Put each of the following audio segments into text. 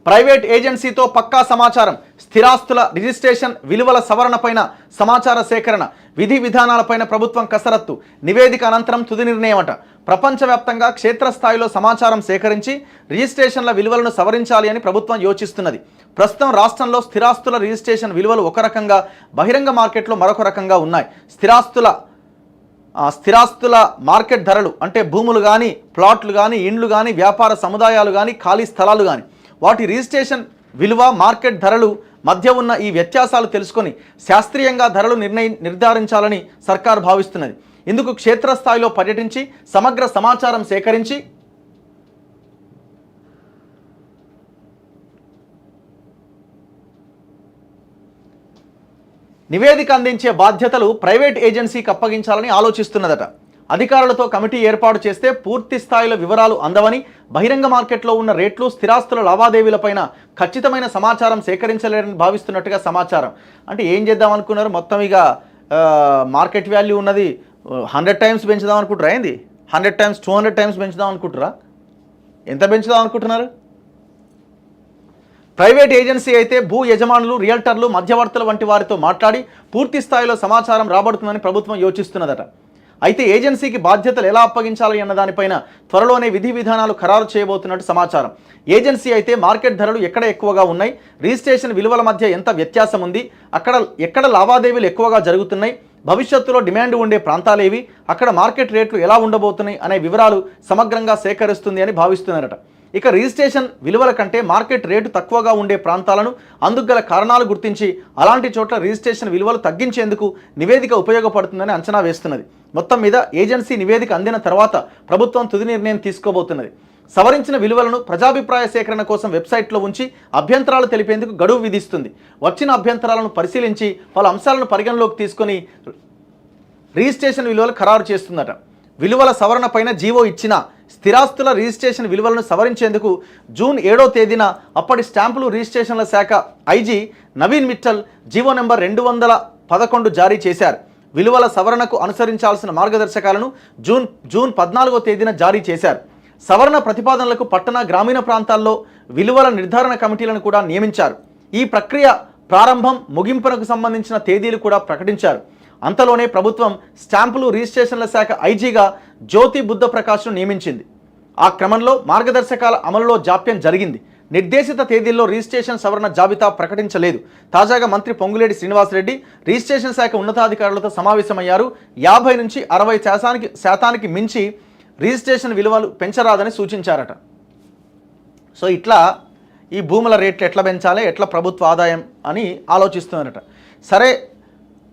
Private ఏజెన్సీతో పక్కా సమాచారం, స్థిరాస్తుల registration విలువల సవరణపైన సమాచార సేకరణ, విధి విధానాలపైన ప్రభుత్వం కసరత్తు, నివేదిక అనంతరం తుది నిర్ణయమట. ప్రపంచవ్యాప్తంగా క్షేత్రస్థాయిలో సమాచారం సేకరించి రిజిస్ట్రేషన్ల విలువలను సవరించాలి అని ప్రభుత్వం యోచిస్తున్నది. ప్రస్తుతం రాష్ట్రంలో స్థిరాస్తుల రిజిస్ట్రేషన్ విలువలు ఒక రకంగా, బహిరంగ మార్కెట్లో మరొక రకంగా ఉన్నాయి. స్థిరాస్తుల మార్కెట్ ధరలు అంటే భూములు కానీ, ప్లాట్లు కానీ, ఇండ్లు కానీ, వ్యాపార సముదాయాలు కానీ, ఖాళీ స్థలాలు కానీ, వాటి రిజిస్ట్రేషన్ విలువ, మార్కెట్ ధరలు మధ్య ఉన్న ఈ వ్యత్యాసాలు తెలుసుకొని శాస్త్రీయంగా ధరలు నిర్ధారించాలని సర్కారు భావిస్తున్నది. ఇందుకు క్షేత్రస్థాయిలో పర్యటించి సమగ్ర సమాచారం సేకరించి నివేదిక అందించే బాధ్యతలు ప్రైవేట్ ఏజెన్సీకి అప్పగించాలని ఆలోచిస్తున్నదట. అధికారులతో కమిటీ ఏర్పాటు చేస్తే పూర్తి స్థాయిలో వివరాలు అందవని, బహిరంగ మార్కెట్లో ఉన్న రేట్లు, స్థిరాస్తుల లావాదేవీలపైన ఖచ్చితమైన సమాచారం సేకరించలేరని భావిస్తున్నట్టుగా సమాచారం. అంటే ఏం చేద్దాం అనుకున్నారు? మొత్తం ఇక మార్కెట్ వాల్యూ ఉన్నది 100 టైమ్స్ పెంచుదాం అనుకుంటారా? ఏంది 100 టైమ్స్ 200 టైమ్స్ పెంచుదాం అనుకుంటారా? ఎంత పెంచుదాం అనుకుంటున్నారు? ప్రైవేట్ ఏజెన్సీ అయితే భూ యజమానులు, రియల్టర్లు, మధ్యవర్తుల వంటి వారితో మాట్లాడి పూర్తి స్థాయిలో సమాచారం రాబడుతుందని ప్రభుత్వం యోచిస్తున్నదట. అయితే ఏజెన్సీకి బాధ్యతలు ఎలా అప్పగించాలి అన్న దానిపైన త్వరలోనే విధి విధానాలు ఖరారు చేయబోతున్నట్టు సమాచారం. ఏజెన్సీ అయితే మార్కెట్ ధరలు ఎక్కడ ఎక్కువగా ఉన్నాయి, రిజిస్ట్రేషన్ విలువల మధ్య ఎంత వ్యత్యాసం ఉంది, ఎక్కడ లావాదేవీలు ఎక్కువగా జరుగుతున్నాయి, భవిష్యత్తులో డిమాండ్ ఉండే ప్రాంతాలేవి, అక్కడ మార్కెట్ రేట్లు ఎలా ఉండబోతున్నాయి అనే వివరాలు సమగ్రంగా సేకరిస్తుంది అని భావిస్తున్నారట. ఇక రిజిస్ట్రేషన్ విలువల కంటే మార్కెట్ రేటు తక్కువగా ఉండే ప్రాంతాలను, అందుకు గల కారణాలు గుర్తించి అలాంటి చోట్ల రిజిస్ట్రేషన్ విలువలు తగ్గించేందుకు నివేదిక ఉపయోగపడుతుందని అంచనా వేస్తున్నది. మొత్తం మీద ఏజెన్సీ నివేదిక అందిన తర్వాత ప్రభుత్వం తుది నిర్ణయం తీసుకోబోతున్నది. సవరించిన విలువలను ప్రజాభిప్రాయ సేకరణ కోసం వెబ్సైట్లో ఉంచి అభ్యంతరాలు తెలిపేందుకు గడువు విధిస్తుంది. వచ్చిన అభ్యంతరాలను పరిశీలించి పలు అంశాలను పరిగణలోకి తీసుకొని రిజిస్ట్రేషన్ విలువలు ఖరారు చేస్తుందట. విలువల సవరణ పైన జీవో ఇచ్చిన స్థిరాస్తుల రిజిస్ట్రేషన్ విలువలను సవరించేందుకు జూన్ 7వ తేదీన అప్పటి స్టాంపులు రిజిస్ట్రేషన్ల శాఖ IG Naveen Mittal GO number 211 జారీ చేశారు. విలువల సవరణకు అనుసరించాల్సిన మార్గదర్శకాలను జూన్ 14వ తేదీన జారీ చేశారు. సవరణ ప్రతిపాదనలకు పట్టణ, గ్రామీణ ప్రాంతాల్లో విలువల నిర్ధారణ కమిటీలను కూడా నియమించారు. ఈ ప్రక్రియ ప్రారంభం, ముగింపునకు సంబంధించిన తేదీలు కూడా ప్రకటించారు. అంతలోనే ప్రభుత్వం స్టాంపులు రిజిస్ట్రేషన్ల శాఖ ఐజీగా జ్యోతి బుద్ధ ప్రకాష్ను నియమించింది. ఆ క్రమంలో మార్గదర్శకాల అమలులో జాప్యం జరిగింది. నిర్దేశిత తేదీల్లో రిజిస్ట్రేషన్ సవరణ జాబితా ప్రకటించలేదు. తాజాగా మంత్రి పొంగులేటి శ్రీనివాసరెడ్డి రిజిస్ట్రేషన్ శాఖ ఉన్నతాధికారులతో సమావేశమయ్యారు. 50 నుంచి 60 శాతానికి మించి రిజిస్ట్రేషన్ విలువలు పెంచరాదని సూచించారట. సో ఇట్లా ఈ భూముల రేట్లు ఎట్లా పెంచాలి, ఎట్లా ప్రభుత్వ ఆదాయం అని ఆలోచిస్తున్నారట. సరే,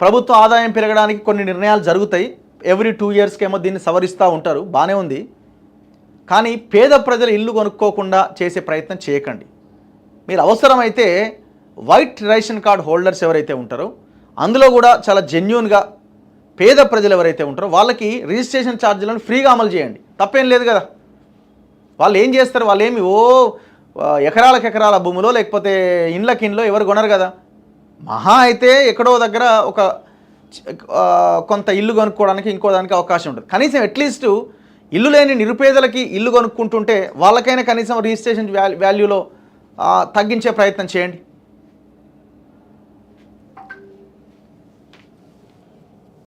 ప్రభుత్వ ఆదాయం పెరగడానికి కొన్ని నిర్ణయాలు జరుగుతాయి. ఎవ్రీ 2 ఇయర్స్కేమో దీన్ని సవరిస్తూ ఉంటారు, బాగానే ఉంది. కానీ పేద ప్రజలు ఇల్లు కొనుక్కోకుండా చేసే ప్రయత్నం చేయకండి. మీరు అవసరమైతే వైట్ రేషన్ కార్డ్ హోల్డర్స్ ఎవరైతే ఉంటారో, అందులో కూడా చాలా జెన్యూన్గా పేద ప్రజలు ఎవరైతే ఉంటారో వాళ్ళకి రిజిస్ట్రేషన్ ఛార్జీలను ఫ్రీగా అమలు చేయండి. తప్పేం లేదు కదా. వాళ్ళు ఏం చేస్తారు? వాళ్ళు ఏమి ఎకరాలకు ఎకరాల భూములో లేకపోతే ఇండ్లకిండ్లో ఎవరు కొనరు కదా. మహా అయితే ఎక్కడో దగ్గర ఒక కొంత ఇల్లు కొనుక్కోవడానికి ఇంకో దానికి అవకాశం ఉంటుంది. కనీసం అట్లీస్ట్ ఇల్లు లేని నిరుపేదలకి ఇల్లు కొనుక్కుంటుంటే వాళ్ళకైనా కనీసం రిజిస్ట్రేషన్ వాల్యూలో తగ్గించే ప్రయత్నం చేయండి.